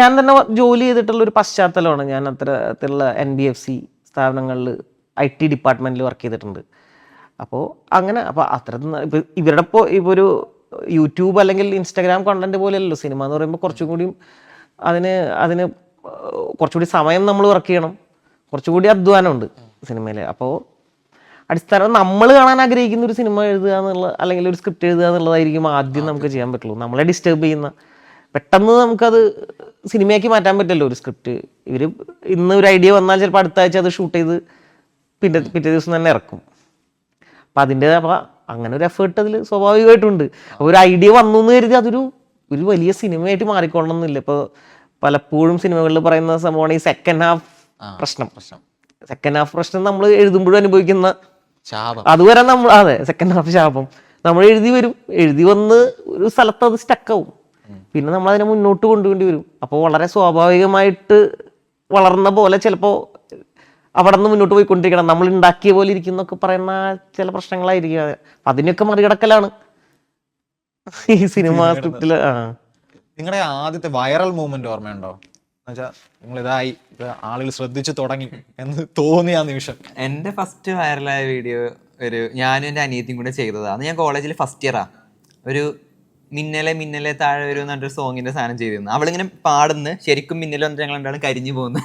Speaker 1: ഞാൻ തന്നെ ജോലി ചെയ്തിട്ടുള്ള ഒരു പശ്ചാത്തലമാണ്. ഞാൻ അത്തരത്തിലുള്ള NBFC സ്ഥാപനങ്ങളിൽ IT ഡിപ്പാർട്ട്മെന്റിൽ വർക്ക് ചെയ്തിട്ടുണ്ട്. അപ്പോൾ അങ്ങനെ അത്തരത്തിൽ ഇവരുടെ ഇപ്പോൾ ഒരു യൂട്യൂബ് അല്ലെങ്കിൽ ഇൻസ്റ്റാഗ്രാം കണ്ടന്റ് പോലെയല്ലോ സിനിമ എന്ന് പറയുമ്പോൾ. കുറച്ചും കൂടിയും അതിന് കുറച്ചുകൂടി സമയം നമ്മൾ വർക്ക് ചെയ്യണം, കുറച്ചുകൂടി അധ്വാനമുണ്ട് സിനിമയിൽ. അപ്പോൾ അടിസ്ഥാനം നമ്മൾ കാണാൻ ആഗ്രഹിക്കുന്ന ഒരു സിനിമ എഴുതുക എന്നുള്ള, അല്ലെങ്കിൽ ഒരു സ്ക്രിപ്റ്റ് എഴുതുക എന്നുള്ളതായിരിക്കും ആദ്യം നമുക്ക് ചെയ്യാൻ പറ്റുള്ളൂ. നമ്മളെ ഡിസ്റ്റർബ് ചെയ്യുന്ന, പെട്ടെന്ന് നമുക്കത് സിനിമയാക്കി മാറ്റാൻ പറ്റില്ലല്ലോ ഒരു സ്ക്രിപ്റ്റ്. ഇവർ ഇന്ന് ഒരു ഐഡിയ വന്നാൽ ചിലപ്പോൾ അടുത്ത ആഴ്ച അത് ഷൂട്ട് ചെയ്ത് പിറ്റേ ദിവസം തന്നെ ഇറക്കും. അപ്പം അങ്ങനെ ഒരു എഫേർട്ട് അതിൽ സ്വാഭാവികമായിട്ടുണ്ട്. അപ്പോൾ ഒരു ഐഡിയ വന്നു എന്ന് കരുതി അതൊരു വലിയ സിനിമയായിട്ട് മാറിക്കൊള്ളണമെന്നില്ല. ഇപ്പോൾ പലപ്പോഴും സിനിമകളിൽ പറയുന്ന സംഭവമാണ് ഈ സെക്കൻഡ് ഹാഫ് പ്രശ്നം. സെക്കൻഡ് ഹാഫ് പ്രശ്നം നമ്മൾ എഴുതുമ്പോഴും അനുഭവിക്കുന്ന അതുവരെ സെക്കൻഡ് ഹാഫ് ശാപം. നമ്മൾ എഴുതി വന്ന് ഒരു സ്ഥലത്ത് അത് സ്റ്റക്കാവും. പിന്നെ നമ്മൾ അതിനെ മുന്നോട്ട് കൊണ്ടുപോകേണ്ടി വരും. അപ്പോൾ വളരെ സ്വാഭാവികമായിട്ട് വളർന്ന പോലെ ചിലപ്പോൾ അവിടെ നിന്ന് മുന്നോട്ട് പോയിക്കൊണ്ടിരിക്കണം. നമ്മൾ ഉണ്ടാക്കിയ പോലെ ഇരിക്കുന്നൊക്കെ പറയുന്ന ചില പ്രശ്നങ്ങളായിരിക്കും. അതിനൊക്കെ മറികടക്കലാണ് ഈ സിനിമ സ്ക്രിപ്റ്റില്.
Speaker 5: നിങ്ങളുടെ ആദ്യത്തെ വൈറൽ മൂവ്മെന്റ് ഓർമ്മയുണ്ടോ? എന്നുവെച്ചാൽ നിങ്ങൾ ഇതായി ആളുകൾ ശ്രദ്ധിച്ചു തുടങ്ങി എന്ന് തോന്നിയ നിമിഷം.
Speaker 2: എൻ്റെ ഫസ്റ്റ് വൈറലായ വീഡിയോ ഞാനും എൻ്റെ അനിയത്തിയും കൂടെ ചെയ്തതാണ്. ഞാൻ കോളേജിൽ ഫസ്റ്റ് ഇയറാ. ഒരു മിന്നലെ താഴെ വരും എന്നൊരു സോങ്ങിന്റെ സാധനം ചെയ്തിരുന്നു. അവളിങ്ങനെ പാടുന്നു, ശരിക്കും മിന്നൽ വന്നിട്ട് ഞങ്ങൾ രണ്ടാളും കരിഞ്ഞു പോകുന്നു.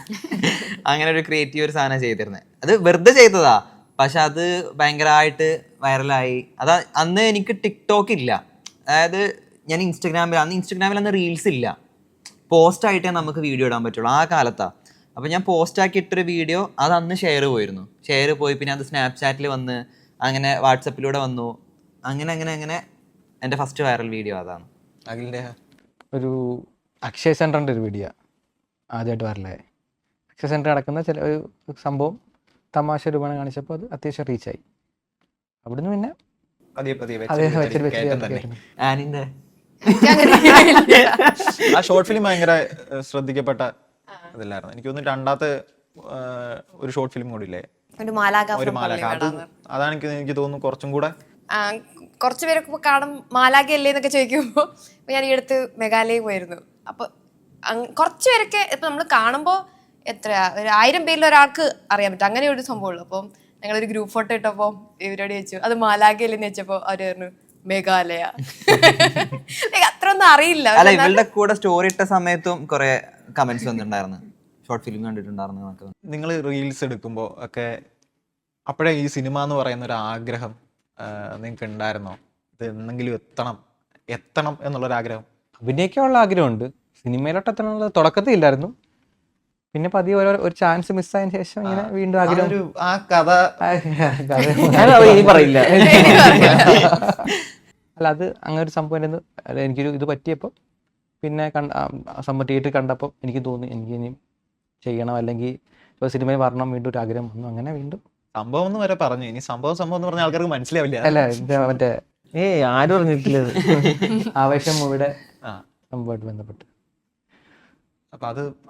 Speaker 2: അങ്ങനെ ഒരു ക്രിയേറ്റീവ് ഒരു സാധനം ചെയ്തിരുന്നത്. അത് വെറുതെ ചെയ്തതാ, പക്ഷെ അത് ഭയങ്കരമായിട്ട് വൈറലായി. അന്ന് എനിക്ക് ടിക്ടോക്ക് ഇല്ല. അതായത് ഞാൻ ഇൻസ്റ്റഗ്രാമിൽ അന്ന് റീൽസ് ഇല്ല. പോസ്റ്റായിട്ടേ നമുക്ക് വീഡിയോ ഇടാൻ പറ്റുള്ളൂ ആ കാലത്താണ്. അപ്പോൾ ഞാൻ പോസ്റ്റാക്കി ഇട്ടൊരു വീഡിയോ അത് അന്ന് ഷെയർ പോയി. പിന്നെ അത് സ്നാപ്ചാറ്റിൽ വന്ന്, അങ്ങനെ വാട്സപ്പിലൂടെ വന്നു. അങ്ങനെ എൻ്റെ ഫസ്റ്റ് വൈറൽ വീഡിയോ അതാണ്.
Speaker 5: അഖിലിൻ്റെ
Speaker 4: ഒരു അക്ഷയ സെൻറ്ററിൻ്റെ ഒരു വീഡിയോ ആദ്യമായിട്ട് വൈറലായി. അക്ഷയ സെൻറ്റർ നടക്കുന്ന ഒരു സംഭവം തമാശ രൂപമാണ് കാണിച്ചപ്പോൾ അത് അത്യാവശ്യം റീച്ചായി. അവിടുന്ന് പിന്നെ
Speaker 5: ആ ഷോർട്ട് ഫിലിം ഭയങ്കര ശ്രദ്ധിക്കപ്പെട്ട ഇതില്ലായിരുന്നു. എനിക്ക് തോന്നുന്നു രണ്ടാമത്തെ ഒരു ഷോർട്ട് ഫിലിം കൂടി ഇല്ലേ, ഒരു മാലാഖ. അതാണ് എനിക്ക് തോന്നുന്നു കുറച്ചും കൂടെ
Speaker 3: കുറച്ച് പേരൊക്കെ കാണും മാലാഖയല്ലേ എന്നൊക്കെ ചോദിക്കുമ്പോൾ ഞാൻ ഈ അടുത്ത് മേഘാലയ പോയിരുന്നു. അപ്പോൾ കുറച്ച് പേരൊക്കെ ഇപ്പം നമ്മൾ കാണുമ്പോൾ എത്രയാ, ഒരു 1000 പേരിൽ ഒരാൾക്ക് അറിയാൻ പറ്റും, അങ്ങനെ ഒരു സംഭവമുള്ളൂ. അപ്പം ഞങ്ങളൊരു ഗ്രൂപ്പ് ഫോട്ടോ ഇട്ടപ്പോൾ ഇവരോട് ചോദിച്ചു അത് മാലാഖയിലെന്ന് വെച്ചപ്പോൾ അവർ പറഞ്ഞു മേഘാലയ. അത്ര ഒന്നും അറിയില്ല.
Speaker 2: അല്ല, ഇവളുടെ കൂടെ സ്റ്റോറി ഇട്ട സമയത്തും കുറെ കമന്റ്സ് വന്നിട്ടുണ്ടായിരുന്നു, ഷോർട്ട് ഫിലിം കണ്ടിട്ടുണ്ടായിരുന്നു.
Speaker 5: നിങ്ങൾ റീൽസ് എടുക്കുമ്പോൾ ഒക്കെ അപ്പോഴേ ഈ സിനിമ എന്ന് പറയുന്ന ഒരു ആഗ്രഹം നിങ്ങൾക്ക് ഉണ്ടായിരുന്നോ? ഇത് എന്തെങ്കിലും എത്തണം എന്നുള്ളൊരാഗ്രഹം?
Speaker 4: അഭിനയിക്കാനുള്ള ആഗ്രഹമുണ്ട്, സിനിമയിലോട്ട് എത്തണമെന്നുള്ള തുടക്കത്തിൽ ഇല്ലായിരുന്നു. പിന്നെ പതിയെ ഒരു ചാൻസ് മിസ്സായതിനു ശേഷം ഇങ്ങനെ വീണ്ടും ആഗ്രഹം.
Speaker 5: ആ കഥ
Speaker 1: ഇനി പറയില്ല.
Speaker 4: അല്ല, അത് അങ്ങനെ ഒരു സംഭവം ആയിരുന്നു. അല്ല, എനിക്കൊരു ഇത് പറ്റിയപ്പോൾ പിന്നെ സംഭവം തിയേറ്ററിൽ കണ്ടപ്പോൾ എനിക്ക് തോന്നി എനിക്ക് ഇനിയും ചെയ്യണം, അല്ലെങ്കിൽ ഇപ്പോൾ സിനിമയിൽ വരണം, വീണ്ടും ഒരു ആഗ്രഹം വന്നു. അങ്ങനെ വീണ്ടും
Speaker 5: സംഭവം എന്ന് വരെ പറഞ്ഞു. ഇനി സംഭവം എന്ന് പറഞ്ഞ ആൾക്കാർക്ക് മനസ്സിലാവില്ല.
Speaker 4: അല്ല, മറ്റേ
Speaker 1: ആരും പറഞ്ഞിട്ടില്ല
Speaker 4: ആവേശം മൂവിയുടെ സംഭവമായിട്ട് ബന്ധപ്പെട്ട്.
Speaker 5: അപ്പൊ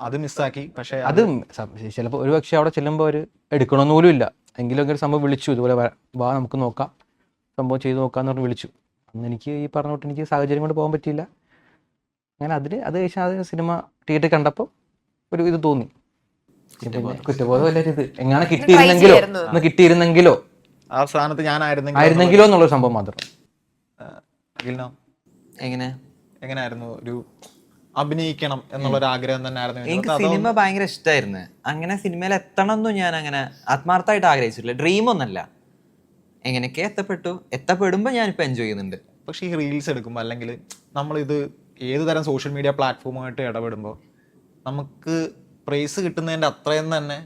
Speaker 5: അത് മിസ്സാക്കി. പക്ഷെ
Speaker 4: അത് ചിലപ്പോൾ ഒരു പക്ഷേ അവിടെ ചെല്ലുമ്പോൾ അവർ എടുക്കണമെന്ന് പോലും ഇല്ല, എങ്കിലും ഒരു സംഭവം വിളിച്ചു, ഇതുപോലെ വാ നമുക്ക് നോക്കാം, സംഭവം ചെയ്ത് നോക്കാന്ന് പറഞ്ഞ് വിളിച്ചു. അന്ന് എനിക്ക് ഈ പറഞ്ഞ തൊട്ട് എനിക്ക് സാഹചര്യം കൊണ്ട് പോകാൻ പറ്റിയില്ല. അങ്ങനെ അത് കഴിച്ചാൽ അത് സിനിമ തിയേറ്ററിൽ കണ്ടപ്പോൾ ഒരു ഇത് തോന്നി, കുറ്റബോധം എല്ലാവരും ഇത് എങ്ങനെ കിട്ടിയിരുന്നെങ്കിലോ
Speaker 5: ആ സ്ഥാനത്ത് ഞാൻ
Speaker 4: ആയിരുന്നെങ്കിലോ എന്നുള്ളൊരു സംഭവം മാത്രം.
Speaker 5: എങ്ങനെയായിരുന്നു ഒരു അഭിനയിക്കണം എന്നുള്ളൊരു ആഗ്രഹം തന്നെ ആയിരുന്നു?
Speaker 2: എനിക്ക് സിനിമ ഭയങ്കര ഇഷ്ടമായിരുന്നു. അങ്ങനെ സിനിമയിൽ എത്തണം എന്നും ഞാൻ അങ്ങനെ ആത്മാർത്ഥമായിട്ട് ആഗ്രഹിച്ചിട്ടില്ല, ഡ്രീം ഒന്നല്ല. എങ്ങനെയൊക്കെ എത്തപ്പെടുമ്പോൾ ഞാനിപ്പോൾ എൻജോയ് ചെയ്യുന്നുണ്ട്.
Speaker 5: പക്ഷേ ഈ റീൽസ് എടുക്കുമ്പോൾ അല്ലെങ്കിൽ നമ്മളിത് ഏത് തരം സോഷ്യൽ മീഡിയ പ്ലാറ്റ്ഫോമുമായിട്ട് ഇടപെടുമ്പോൾ നമുക്ക് പ്രൈസ് കിട്ടുന്നതിൻ്റെ അത്രയും തന്നെ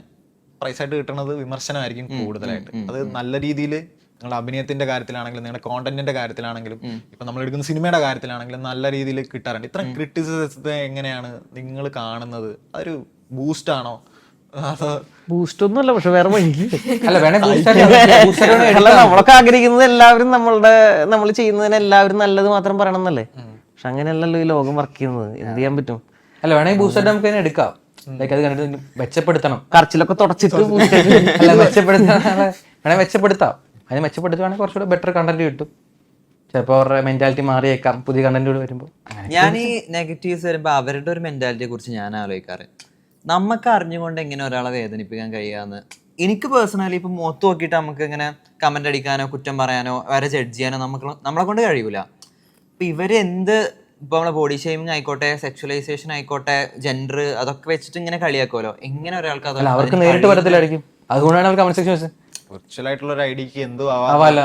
Speaker 5: പ്രൈസായിട്ട് കിട്ടുന്നത് വിമർശനമായിരിക്കും കൂടുതലായിട്ട്. അത് നല്ല രീതിയിൽ നിങ്ങളുടെ അഭിനയത്തിന്റെ കാര്യത്തിലാണെങ്കിലും നിങ്ങളുടെ കോണ്ടന്റിന്റെ കാര്യത്തിലാണെങ്കിലും ഇപ്പൊ നമ്മൾ എടുക്കുന്ന സിനിമയുടെ കാര്യത്തിലാണെങ്കിലും നല്ല രീതിയിൽ കിട്ടാറുണ്ട്. ഇത്ര ക്രിറ്റിസിസത്തെ എങ്ങനെയാണ് നിങ്ങൾ കാണുന്നത്? അതൊരു ബൂസ്റ്റ് ആണോ?
Speaker 1: ബൂസ്റ്റ് ഒന്നുമല്ല, പക്ഷെ വേറെ
Speaker 4: അല്ല,
Speaker 1: നമ്മളൊക്കെ ആഗ്രഹിക്കുന്നത് എല്ലാവരും നമ്മൾ ചെയ്യുന്നതിന് എല്ലാവരും നല്ലത് മാത്രം പറയണമെന്നല്ലേ. പക്ഷെ അങ്ങനെയല്ലല്ലോ ഈ ലോകം വർക്ക് ചെയ്യുന്നത്. എന്ത് ചെയ്യാൻ പറ്റും?
Speaker 4: അല്ല, വേണമെങ്കിൽ ബൂസ്റ്റ് നമുക്ക് തന്നെ എടുക്കാം. ലൈക്ക് അത് കണ്ടിട്ട് മെച്ചപ്പെടുത്തണം,
Speaker 1: കറച്ചിലൊക്കെ തുടച്ചിട്ട്
Speaker 4: അല്ല മെച്ചപ്പെടുത്താം. അതിന് മെച്ചപ്പെടുത്തുവാണെങ്കിൽ കുറച്ചുകൂടെ ബെറ്റർ കണ്ടന്റ് കിട്ടും. ചിലപ്പോൾ അവരുടെ മെന്റാലിറ്റി മാറിയേക്കാം പുതിയ കണ്ടന്റ് വരുമ്പോൾ.
Speaker 2: ഞാൻ ഈ നെഗറ്റീവ്സ് വരുമ്പോൾ അവരുടെ ഒരു മെന്റാലിറ്റിയെ കുറിച്ച് ഞാൻ ആലോചിക്കാറ്. നമുക്ക് അറിഞ്ഞുകൊണ്ട് എങ്ങനെ ഒരാളെ വേദനിപ്പിക്കാൻ കഴിയാന്ന് എനിക്ക് പേഴ്സണലി ഇപ്പം മുഖത്ത് നോക്കിയിട്ട് നമുക്ക് ഇങ്ങനെ കമന്റ് അടിക്കാനോ കുറ്റം പറയാനോ അവരെ ജഡ്ജ് ചെയ്യാനോ നമ്മളെ കൊണ്ട് കഴിയൂല. അപ്പൊ ഇവര് എന്ത് ഇപ്പൊ നമ്മളെ ബോഡി ഷേമിങ് ആയിക്കോട്ടെ, സെക്ഷുവലൈസേഷൻ ആയിക്കോട്ടെ, ജെൻഡർ, അതൊക്കെ വെച്ചിട്ട് ഇങ്ങനെ കളിയാക്കുമല്ലോ. എങ്ങനെ ഒരാൾക്ക്
Speaker 4: അവർക്ക് നേരിട്ട് വരത്തില്ലായിരിക്കും, അതുകൊണ്ടാണ് അവർ കമന്റ് സെക്ഷൻ
Speaker 5: വിർച്വലായിട്ടുള്ള ഒരു ഐഡിക്ക് എന്തോ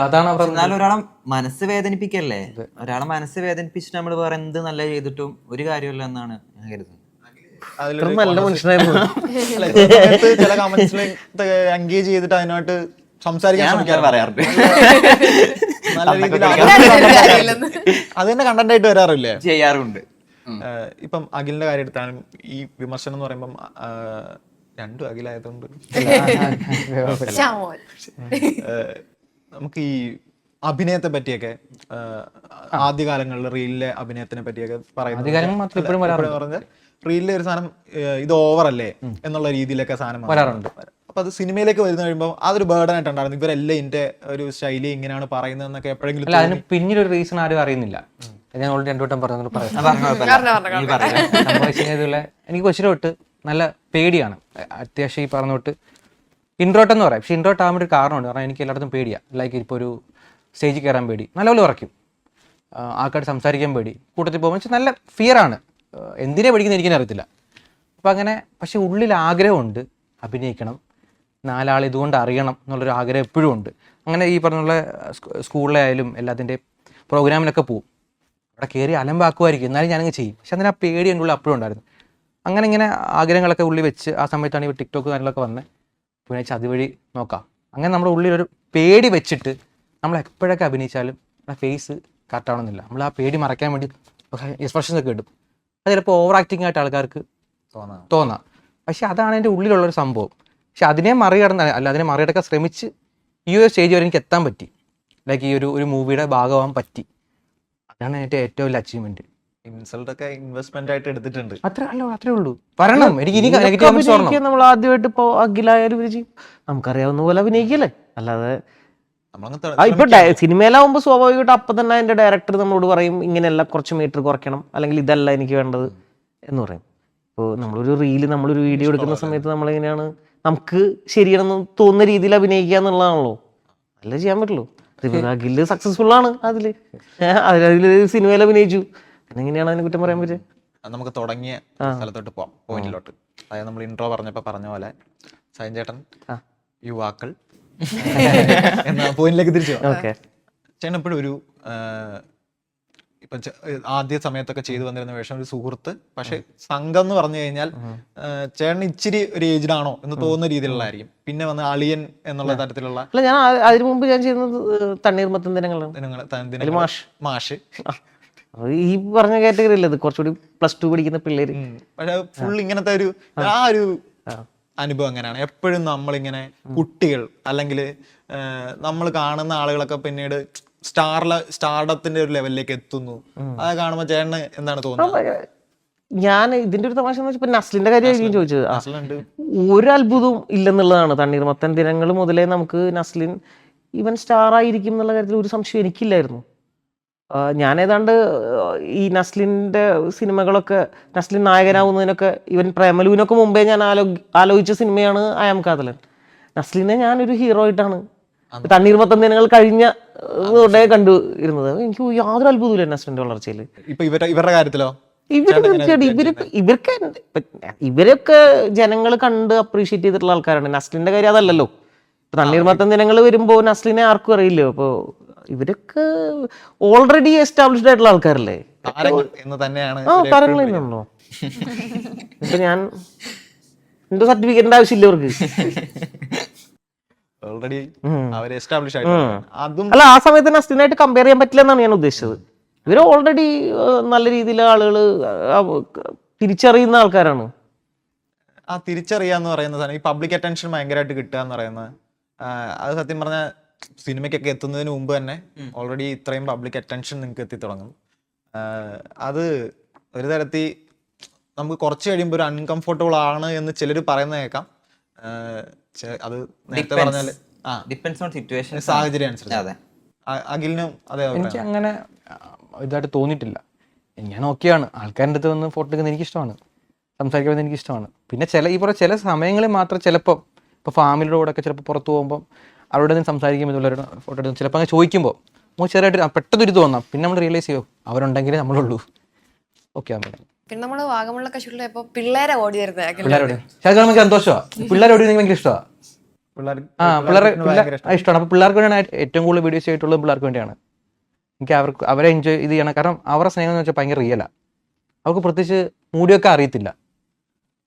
Speaker 4: അതാണ്.
Speaker 2: എന്നാലും ഒരാളെ മനസ്സ് വേദനിപ്പിക്കല്ലേ, ഒരാളെ മനസ്സ് വേദനിപ്പിച്ചിട്ട് നമ്മൾ വേറെ എന്ത് നല്ല ചെയ്തിട്ടും ഒരു കാര്യമില്ല എന്നാണ് ഞാൻ കരുതുന്നത്.
Speaker 1: നല്ല മനുഷ്യനായിരുന്നു.
Speaker 5: ചില കമന്റ്സിൽ എൻഗേജ് ചെയ്തിട്ട് അതിനായിട്ട് സംസാരിക്കാൻ
Speaker 2: പറയാറുണ്ട്.
Speaker 5: നല്ല രീതിയിൽ അത് തന്നെ കണ്ടന്റ് ആയിട്ട് വരാറില്ലേ?
Speaker 2: ചെയ്യാറുണ്ട്.
Speaker 5: ഇപ്പം അഖിലിന്റെ കാര്യം എടുത്താലും ഈ വിമർശനം എന്ന് പറയുമ്പം രണ്ടും അഖിലായതുകൊണ്ട് നമുക്ക് ഈ അഭിനയത്തെ പറ്റിയൊക്കെ ആദ്യകാലങ്ങളിൽ റീലിലെ അഭിനയത്തിനെ പറ്റിയൊക്കെ പറയുന്നത് റീലിലെ ഒരു സാധനം ഇത് ഓവറല്ലേ എന്നുള്ള രീതിയിലൊക്കെ സാധനം വരാറുണ്ട്. അപ്പൊ അത് സിനിമയിലേക്ക് വരുന്ന കഴിയുമ്പോൾ അതൊരു ബേർഡൻ ആയിട്ടുണ്ടായിരുന്നു. ഇവരെല്ലാം ഇതിന്റെ ഒരു ശൈലി ഇങ്ങനെയാണ് പറയുന്നതെന്നൊക്കെ എപ്പോഴെങ്കിലും.
Speaker 4: അതിന് പിന്നീടൊരു റീസൺ ആരും അറിയുന്നില്ല. ഞാൻ ഓൾറെഡി രണ്ടോട്ടം പറഞ്ഞു. എനിക്ക് കൊച്ചിനെ തൊട്ട് നല്ല പേടിയാണ് അത്യാവശ്യം. ഈ പറഞ്ഞ തൊട്ട് ഇൻട്രോട്ട് എന്ന് പറയാം. പക്ഷെ ഇൻട്രോട്ട് ആകുമ്പോൾ ഒരു കാരണമുണ്ട്. കാരണം എനിക്ക് എല്ലായിടത്തും പേടിയാണ്. ലൈക്ക് ഇപ്പോൾ ഒരു സ്റ്റേജിൽ കയറാൻ പേടി, നല്ലപോലെ ഉറയ്ക്കും, ആൾക്കാർ സംസാരിക്കാൻ പേടി, കൂട്ടത്തിൽ പോകുമ്പോൾ വെച്ചാൽ നല്ല ഫിയറാണ്. എന്തിനെ പഠിക്കുന്നത് എനിക്കെന്നെ അറിയത്തില്ല. അപ്പം അങ്ങനെ, പക്ഷെ ഉള്ളിൽ ആഗ്രഹമുണ്ട് അഭിനയിക്കണം, നാലാൾ ഇതുകൊണ്ട് അറിയണം എന്നുള്ളൊരു ആഗ്രഹം എപ്പോഴും ഉണ്ട്. അങ്ങനെ ഈ പറഞ്ഞുള്ള സ്കൂളിലായാലും എല്ലാത്തിൻ്റെയും പ്രോഗ്രാമിനൊക്കെ പോവും. അവിടെ കയറി അലമ്പാക്കുമായിരിക്കും, എന്നാലും ഞാനങ്ങ് ചെയ്യും. പക്ഷെ അതിന് ആ പേടി എൻ്റെ ഉള്ളിൽ അപ്പോഴും ഉണ്ടായിരുന്നു. അങ്ങനെ ഇങ്ങനെ ആഗ്രഹങ്ങളൊക്കെ ഉള്ളിൽ വെച്ച് ആ സമയത്താണ് ഈ ടിക്ടോക്ക് കാര്യങ്ങളൊക്കെ വന്നത്. പിന്നെ അതുവഴി നോക്കാം. അങ്ങനെ നമ്മുടെ ഉള്ളിലൊരു പേടി വെച്ചിട്ട് നമ്മൾ എപ്പോഴൊക്കെ അഭിനയിച്ചാലും ആ ഫേസ് കറക്റ്റാവണമെന്നില്ല. നമ്മൾ ആ പേടി മറയ്ക്കാൻ വേണ്ടി എക്സ്പ്രഷൻസ് ഒക്കെ ഇടും. അത് ചിലപ്പോൾ ഓവർ ആക്ടിങ് ആയിട്ട് ആൾക്കാർക്ക് തോന്നാം. പക്ഷെ അതാണ് എൻ്റെ ഉള്ളിലുള്ളൊരു സംഭവം. പക്ഷെ അതിനെ മറികടക്കാൻ ശ്രമിച്ച് ഈ ഒരു സ്റ്റേജ് വരെ എനിക്ക് എത്താൻ പറ്റി. ലൈക്ക് ഈ ഒരു മൂവിയുടെ ഭാഗമാകാൻ പറ്റി. അതാണ് എൻ്റെ ഏറ്റവും വലിയ അച്ചീവ്മെന്റ്.
Speaker 5: ഇൻസൾട്ടൊക്കെ ഇൻവെസ്റ്റ്മെന്റ് ആയിട്ട് എടുത്തിട്ടുണ്ട്.
Speaker 4: അത്രേ ഉള്ളൂ. വരണം. എനിക്ക്
Speaker 1: നമ്മൾ ആദ്യമായിട്ട് ഇപ്പൊ അഖിലായാലും നമുക്കറിയാവുന്ന പോലെ അഭിനയിക്കല്ലേ. അല്ലാതെ ഇപ്പൊ സിനിമയിലാവുമ്പോ സ്വാഭാവികമായിട്ട് അപ്പൊ തന്നെ അതിന്റെ ഡയറക്ടർ നമ്മളോട് പറയും ഇങ്ങനെയല്ല, കുറച്ച് മീറ്റർ കുറയ്ക്കണം, അല്ലെങ്കിൽ ഇതല്ല എനിക്ക് വേണ്ടത് എന്ന് പറയും. ഇപ്പോൾ നമ്മളൊരു റീല് നമ്മളൊരു വീഡിയോ എടുക്കുന്ന സമയത്ത് നമ്മളെങ്ങനെയാണ് നമുക്ക് ശരിയാണെന്ന് തോന്നുന്ന രീതിയിൽ അഭിനയിക്കുക എന്നുള്ളതാണല്ലോ, അല്ല ചെയ്യാൻ പറ്റുള്ളൂ. അഖില് സക്സസ്ഫുൾ ആണ് അതില്, അതില് സിനിമയിൽ അഭിനയിച്ചു, പിന്നെ എങ്ങനെയാണ് അതിനെ കുറ്റം പറയാൻ പറ്റുക?
Speaker 5: നമുക്ക് തുടങ്ങിയ സ്ഥലത്തോട്ട് പോവാം, പോയിന്റിലോട്ട്. അതായത് നമ്മൾ ഇൻട്രോ പറഞ്ഞപ്പോൾ പറഞ്ഞ പോലെ സൈൻ ചേട്ടൻ യുവാക്കൾ എന്ന പോയിന്റിലേക്ക് തിരിച്ചു പോകാം. ചേട്ടൻ എപ്പോഴും ഒരു ഇപ്പം ആദ്യ സമയത്തൊക്കെ ചെയ്തു വന്നിരുന്ന വേഷം ഒരു സുഹൃത്ത്, പക്ഷെ സംഘം എന്ന് പറഞ്ഞു കഴിഞ്ഞാൽ ചേട്ടൻ ഇച്ചിരി ഒരു ഏജ്ഡ് ആണോ എന്ന് തോന്നുന്ന രീതിയിലുള്ളതായിരിക്കും. പിന്നെ വന്ന് അളിയൻ എന്നുള്ള തരത്തിലുള്ള.
Speaker 1: അല്ല, ഞാൻ അതിനു മുമ്പ് ഞാൻ ചെയ്യുന്നത് തണ്ണീർമത്തൻ ദിനങ്ങളാണ്.
Speaker 5: മാഷ്
Speaker 1: ഈ പറഞ്ഞ കാറ്റഗറി അല്ലേ ഇത്, കുറച്ചുകൂടി +2 പഠിക്കുന്ന പിള്ളേര്.
Speaker 5: പക്ഷെ ഫുൾ ഇങ്ങനത്തെ ഒരു ആ ഒരു അനുഭവം അങ്ങനെയാണ്. എപ്പോഴും നമ്മളിങ്ങനെ കുട്ടികൾ അല്ലെങ്കിൽ നമ്മൾ കാണുന്ന ആളുകളൊക്കെ പിന്നീട് സ്റ്റാർഡത്തിന്റെ ഒരു ലെവലിലേക്ക് എത്തുന്നു. അത് കാണുമ്പോ ചേട്ടന് എന്താണ് തോന്നുന്നത്?
Speaker 1: ഞാൻ ഇതിന്റെ ഒരു തമാശ എന്ന് വെച്ചാൽ നസ്ലിന്റെ കാര്യമായിരിക്കും ചോദിച്ചത്.
Speaker 5: നസ്ലുണ്ട്.
Speaker 1: ഒരു അത്ഭുതവും ഇല്ലെന്നുള്ളതാണ്. തണ്ണീർമത്തൻ ദിനങ്ങൾ മുതലേ നമുക്ക് നസ്ലിൻ ഇവൻ സ്റ്റാർ ആയിരിക്കും എന്നുള്ള കാര്യത്തിൽ ഒരു സംശയം എനിക്കില്ലായിരുന്നു. ഞാൻ ഏതാണ്ട് ഈ നസ്ലിൻ്റെ സിനിമകളൊക്കെ, നസ്ലിൻ നായകനാവുന്നതിനൊക്കെ, ഇവൻ പ്രേമലുവിനൊക്കെ മുമ്പേ ഞാൻ ആലോചിച്ച സിനിമയാണ് അയാം കാതലൻ. നസ്ലിനെ ഞാനൊരു ഹീറോ ആയിട്ടാണ് തണ്ണീർമത്തൻ ദിനങ്ങൾ കഴിഞ്ഞ കണ്ടു ഇരുന്നത്. എനിക്ക് യാതൊരു അത്ഭുതമില്ല നസ്ലിന്റെ വളർച്ചയിൽ.
Speaker 5: ഇപ്പൊ ഇവരുടെ കാര്യത്തിലോ?
Speaker 1: ഇവരൊക്കെ ജനങ്ങൾ കണ്ട് അപ്രീഷിയേറ്റ് ചെയ്തിട്ടുള്ള ആൾക്കാരാണ്. നസ്ലിന്റെ കാര്യം അതല്ലല്ലോ. തണ്ണീർമത്തൻ ദിനങ്ങൾ വരുമ്പോൾ നസ്ലിനെ ആർക്കും അറിയില്ലോ. അപ്പോൾ ഇവരൊക്കെ ഓൾറെഡി എസ്റ്റാബ്ലിഷ്ഡ് ആയിട്ടുള്ള ആൾക്കാരല്ലേ, താരങ്ങൾ തന്നെയാണല്ലോ. ഇപ്പൊ ഞാൻ എന്തോ സർട്ടിഫിക്കറ്റിന്റെ ആവശ്യമില്ല അവർക്ക്. അല്ല, ആ സമയത്ത് നസ്ലിനായിട്ട് കമ്പയർ ചെയ്യാൻ പറ്റില്ല എന്നാണ് ഞാൻ ഉദ്ദേശിച്ചത്. ഇവര് ഓൾറെഡി നല്ല രീതിയിൽ ആളുകൾ തിരിച്ചറിയുന്ന ആൾക്കാരാണ്.
Speaker 5: ആ തിരിച്ചറിയാന്ന് പറയുന്ന സാധനം, ഈ പബ്ലിക് അറ്റൻഷൻ ഭയങ്കരമായിട്ട് കിട്ടുക എന്ന് പറയുന്നത്, അത് സത്യം പറഞ്ഞാൽ സിനിമയ്ക്കൊക്കെ എത്തുന്നതിന് മുമ്പ് തന്നെ ഓൾറെഡി ഇത്രയും പബ്ലിക് അറ്റൻഷൻ നിങ്ങൾക്ക് എത്തിത്തുടങ്ങും. അത് ഒരു തരത്തിൽ നമുക്ക് കുറച്ച് കഴിയുമ്പോൾ ഒരു അൺകംഫർട്ടബിൾ ആണ് എന്ന് ചിലർ പറയുന്നത് കേൾക്കാം. അത് നേരത്തെ പറഞ്ഞാൽ സാഹചര്യം അനുസരിച്ച്. അഖിലിനും അതെ.
Speaker 4: എനിക്ക് അങ്ങനെ ഇതായിട്ട് തോന്നിയിട്ടില്ല. ഞാൻ ഓക്കെയാണ്. ആൾക്കാരുടെ അടുത്ത് വന്ന് ഫോട്ടോ എടുക്കുന്നത് എനിക്കിഷ്ടമാണ്, സംസാരിക്കുന്നത് എനിക്കിഷ്ടമാണ്. പിന്നെ ചില സമയങ്ങളിൽ മാത്രം ചിലപ്പോൾ ഇപ്പോൾ ഫാമിലിയുടെ കൂടെ ഒക്കെ ചിലപ്പോൾ പുറത്ത് പോകുമ്പോൾ അവരോട് നിന്ന് സംസാരിക്കുമ്പോൾ ഇതുള്ളവരുടെ ഫോട്ടോ എടുക്കും. ചിലപ്പോൾ അങ്ങനെ ചോദിക്കുമ്പോൾ നമുക്ക് ചെറുതായിട്ട് പെട്ടെന്ന് ഒരു തോന്നാം. പിന്നെ നമ്മൾ റിയലൈസ് ചെയ്യും അവരുണ്ടെങ്കിലേ നമ്മളുള്ളൂ. ഓക്കെ ആകുമ്പോൾ
Speaker 3: പിന്നെ നമ്മൾ വാഗമണ്ണൊക്കെ ഷൂട്ടിൽ ഇപ്പോൾ പിള്ളേരെ ഓടി വരുന്നത്
Speaker 4: പിള്ളേരോട് ശരിക്കും നമുക്ക് സന്തോഷമാണ്. പിള്ളേരെ ഓടി ഭയങ്കര ഇഷ്ടമാണ്. പിള്ളേരെ ഇഷ്ടമാണ്. അപ്പോൾ പിള്ളേർക്ക് വേണ്ടിയാണ് ഏറ്റവും കൂടുതൽ വീഡിയോസ് ചെയ്തിട്ടുള്ളത്. പിള്ളേർക്ക് വേണ്ടിയാണ്. എനിക്ക് അവരെ എൻജോയ് ഇത് ചെയ്യണം. കാരണം അവരുടെ സ്നേഹം എന്ന് വെച്ചാൽ ഭയങ്കര റിയലാണ്. അവർക്ക് പ്രത്യേകിച്ച് മൂടിയൊക്കെ അറിയത്തില്ല.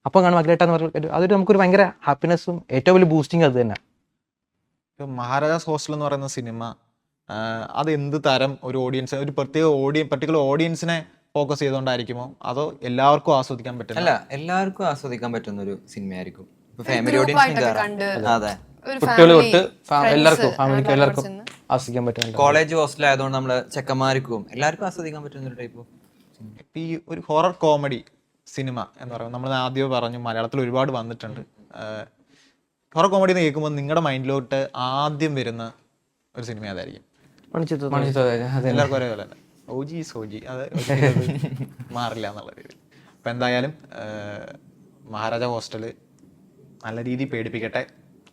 Speaker 4: അപ്പം കാണും അഖിലേട്ടാന്ന് പറഞ്ഞാൽ അതൊരു നമുക്കൊരു ഭയങ്കര ഹാപ്പിനെസ്സും ഏറ്റവും വലിയ ബൂസ്റ്റിങ് അത് തന്നെ.
Speaker 5: മഹാരാജാസ് ഹോസ്റ്റൽ എന്ന് പറയുന്ന സിനിമ, അത് എന്ത് തരം ഒരു ഓഡിയൻസ്, ഒരു പർട്ടിക്കുലർ ഓഡിയൻസിനെ ഫോക്കസ് ചെയ്തുകൊണ്ടായിരിക്കുമോ, അതോ എല്ലാവർക്കും ആസ്വദിക്കാൻ പറ്റും?
Speaker 2: അല്ല, എല്ലാവർക്കും ആസ്വദിക്കാൻ പറ്റുന്ന ഒരു സിനിമയായിരിക്കും. ഫാമിലി ഓഡിയൻസിന് അതെ,
Speaker 4: കുട്ടികൾ തൊട്ട് എല്ലാവർക്കും, ഫാമിലിക്ക് എല്ലാവർക്കും ആസ്വദിക്കാൻ പറ്റും.
Speaker 2: കോളേജ് ഹോസ്റ്റൽ ആയതുകൊണ്ട് നമ്മള് ചെക്കന്മാർക്കും എല്ലാവർക്കും ആസ്വദിക്കാൻ പറ്റുന്ന ഒരു ടൈപ്പ്.
Speaker 5: ഈ ഒരു ഹൊറർ കോമഡി സിനിമ എന്ന് പറയുമ്പോൾ നമ്മൾ ആദ്യം പറഞ്ഞു മലയാളത്തിൽ ഒരുപാട് വന്നിട്ടുണ്ട്. ഹൊറർ കോമഡി എന്ന് കേൾക്കുമ്പോൾ നിങ്ങളുടെ മൈൻഡിലോട്ട് ആദ്യം വരുന്ന ഒരു സിനിമ അതായിരിക്കും? എല്ലാവർക്കും ഒരേപോലെ തന്നെ ഓജി അത് മാറില്ല എന്നുള്ള രീതിയിൽ. അപ്പം എന്തായാലും മഹാരാജ ഹോസ്റ്റല് നല്ല രീതിയിൽ പേടിപ്പിക്കട്ടെ,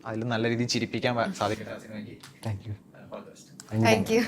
Speaker 5: അതിൽ നല്ല രീതിയിൽ ചിരിപ്പിക്കാൻ സാധിക്കട്ടെ സിനിമയ്ക്ക്.
Speaker 4: Thank you.
Speaker 3: Thank you.